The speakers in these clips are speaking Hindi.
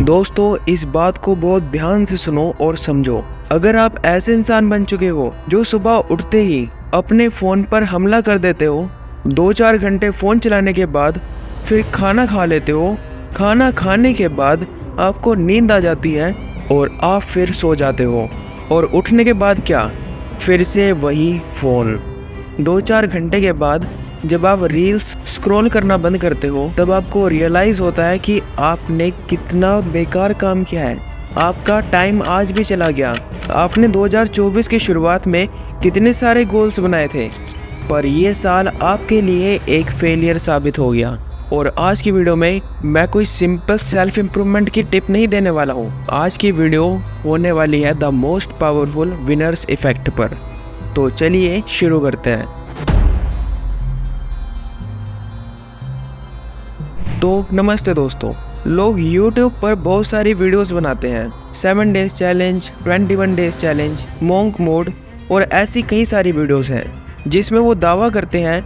दोस्तों, इस बात को बहुत ध्यान से सुनो और समझो। अगर आप ऐसे इंसान बन चुके हो जो सुबह उठते ही अपने फ़ोन पर हमला कर देते हो, 2-4 घंटे फ़ोन चलाने के बाद फिर खाना खा लेते हो, खाना खाने के बाद आपको नींद आ जाती है और आप फिर सो जाते हो, और उठने के बाद क्या, फिर से वही फ़ोन। 2-4 घंटे के बाद जब आप रील्स स्क्रॉल करना बंद करते हो, तब आपको रियलाइज़ होता है कि आपने कितना बेकार काम किया है। आपका टाइम आज भी चला गया। आपने 2024 की शुरुआत में कितने सारे गोल्स बनाए थे, पर ये साल आपके लिए एक फेलियर साबित हो गया। और आज की वीडियो में मैं कोई सिंपल सेल्फ इम्प्रूवमेंट की टिप नहीं देने वाला हूँ। आज की वीडियो होने वाली है the most powerful winners effect पर। तो चलिए शुरू करते हैं। तो नमस्ते दोस्तों, लोग YouTube पर बहुत सारी वीडियोस बनाते हैं। 7 days challenge, 21 days challenge, monk mode और ऐसी कई सारी वीडियोस हैं जिसमें वो दावा करते हैं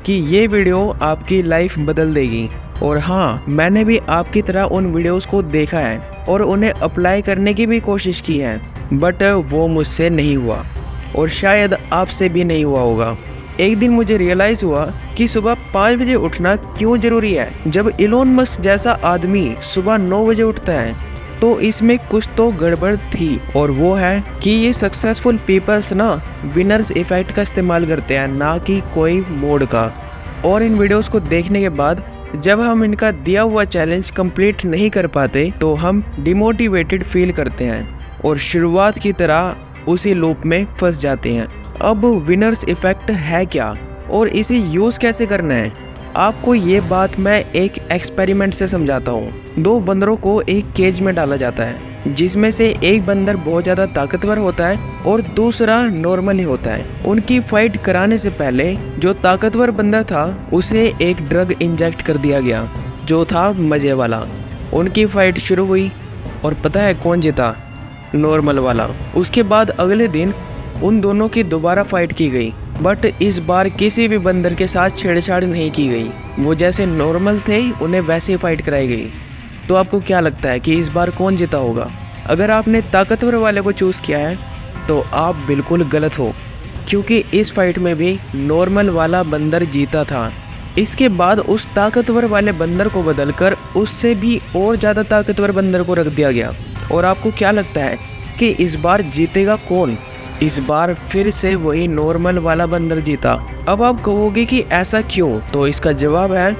कि ये वीडियो आपकी लाइफ बदल देगी। और हाँ, मैंने भी आपकी तरह उन वीडियोस को देखा है और उन्हें अप्लाई करने की भी कोशिश की है, बट वो मुझसे नहीं हुआ और शायद आपसे भी नहीं हुआ होगा। एक दिन मुझे रियलाइज़ हुआ कि सुबह 5 बजे उठना क्यों ज़रूरी है। जब इलोन मस्क जैसा आदमी सुबह 9 बजे उठता है तो इसमें कुछ तो गड़बड़ थी, और वो है कि ये सक्सेसफुल पीपल्स ना विनर्स इफेक्ट का इस्तेमाल करते हैं, ना कि कोई मोड का। और इन वीडियोस को देखने के बाद जब हम इनका दिया हुआ चैलेंज कंप्लीट नहीं कर पाते तो हम डिमोटिवेटेड फील करते हैं और शुरुआत की तरह उसी लूप में फंस जाते हैं। अब विनर्स इफेक्ट है क्या और इसे यूज़ कैसे करना है, आपको ये बात मैं एक एक्सपेरिमेंट से समझाता हूँ। 2 बंदरों को एक केज में डाला जाता है, जिसमें से एक बंदर बहुत ज़्यादा ताकतवर होता है और दूसरा नॉर्मल ही होता है। उनकी फाइट कराने से पहले जो ताकतवर बंदर था उसे एक ड्रग इंजेक्ट कर दिया गया जो था मज़े वाला। उनकी फाइट शुरू हुई और पता है कौन जीता? नॉर्मल वाला। उसके बाद अगले दिन उन दोनों की दोबारा फाइट की गई, बट इस बार किसी भी बंदर के साथ छेड़छाड़ नहीं की गई। वो जैसे नॉर्मल थे उन्हें वैसे ही फाइट कराई गई। तो आपको क्या लगता है कि इस बार कौन जीता होगा? अगर आपने ताकतवर वाले को चूज़ किया है तो आप बिल्कुल गलत हो, क्योंकि इस फाइट में भी नॉर्मल वाला बंदर जीता था। इसके बाद उस ताकतवर वाले बंदर को बदलकर उससे भी और ज़्यादा ताकतवर बंदर को रख दिया गया। और आपको क्या लगता है कि इस बार जीतेगा कौन? इस बार फिर से वही नॉर्मल वाला बंदर जीता। अब आप कहोगे कि ऐसा क्यों? तो इसका जवाब है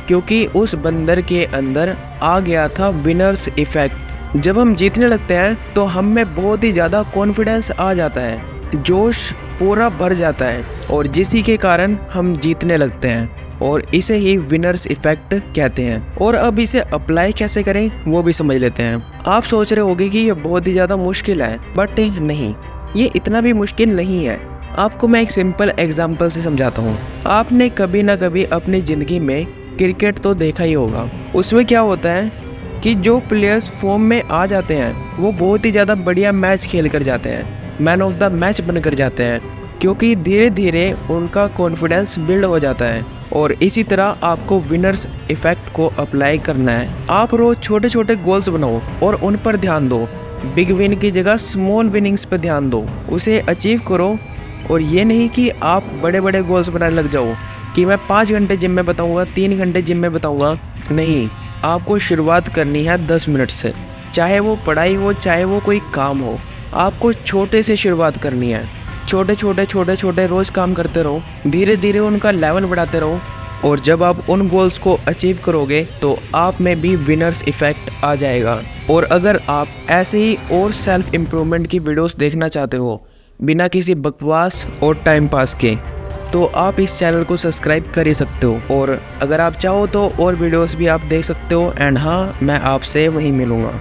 क्योंकि उस बंदर के अंदर आ गया था विनर्स इफेक्ट। जब हम जीतने लगते हैं तो हम में बहुत ही ज़्यादा कॉन्फिडेंस आ जाता है, जोश पूरा भर जाता है, और जिसी के कारण हम जीतने लगते हैं, और इसे ही विनर्स इफेक्ट कहते हैं। और अब इसे अप्लाई कैसे करें वो भी समझ लेते हैं। आप सोच रहे होंगे कि ये बहुत ही ज़्यादा मुश्किल है, बट नहीं, ये इतना भी मुश्किल नहीं है। आपको मैं एक सिंपल एग्जांपल से समझाता हूँ। आपने कभी ना कभी अपनी ज़िंदगी में क्रिकेट तो देखा ही होगा। उसमें क्या होता है कि जो प्लेयर्स फॉर्म में आ जाते हैं वो बहुत ही ज़्यादा बढ़िया मैच खेल कर जाते हैं, मैन ऑफ द मैच बन कर जाते हैं, क्योंकि धीरे धीरे उनका कॉन्फिडेंस बिल्ड हो जाता है। और इसी तरह आपको विनर्स इफेक्ट को अप्लाई करना है। आप रोज़ छोटे छोटे गोल्स बनाओ और उन पर ध्यान दो। बिग विन की जगह स्मॉल विनिंग्स पर ध्यान दो, उसे अचीव करो। और ये नहीं कि आप बड़े बड़े गोल्स बनाने लग जाओ कि मैं 5 घंटे जिम में बताऊंगा, 3 घंटे जिम में बताऊंगा। नहीं, आपको शुरुआत करनी है 10 मिनट से, चाहे वो पढ़ाई हो चाहे वो कोई काम हो। आपको छोटे से शुरुआत करनी है। छोटे छोटे रोज़ काम करते रहो, धीरे धीरे उनका लेवल बढ़ाते रहो, और जब आप उन गोल्स को अचीव करोगे तो आप में भी विनर्स इफेक्ट आ जाएगा। और अगर आप ऐसे ही और सेल्फ इम्प्रूवमेंट की वीडियोस देखना चाहते हो बिना किसी बकवास और टाइम पास के, तो आप इस चैनल को सब्सक्राइब कर ही सकते हो। और अगर आप चाहो तो और वीडियोस भी आप देख सकते हो। एंड हाँ, मैं आपसे वहीं मिलूँगा।